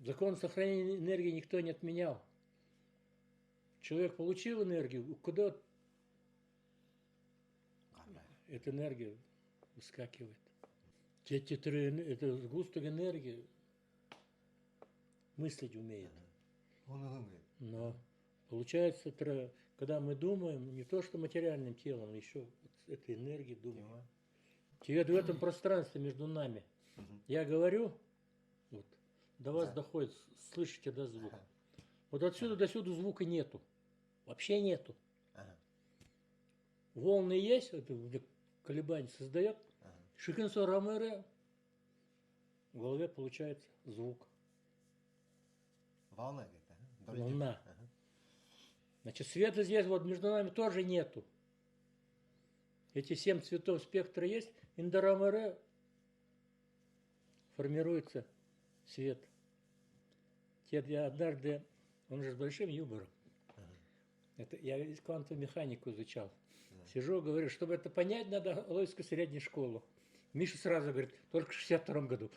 Закон сохранения энергии никто не отменял. Человек получил энергию, куда эта энергия выскакивает. Это сгусток энергии мыслить умеет. Но получается, когда мы думаем, не то что материальным телом, еще этой энергией думаем. Теперь в этом пространстве между нами. Я говорю, вот, до вас доходит, слышите, да, звук. Вот отсюда до сюда звука нету. Вообще нету. Волны есть, это колебания создает. Шикинсо рамэре, в голове получается звук. Волна где-то. Волна. Значит, света здесь вот между нами тоже нету. Эти 7 цветов спектра есть, индарамэре формируется свет. Я однажды, он же с большим юмором, это, я квантовую механику изучал. Сижу, говорю, чтобы это понять, надо Лойскую среднюю школу. Миша сразу говорит, только в 62-м году.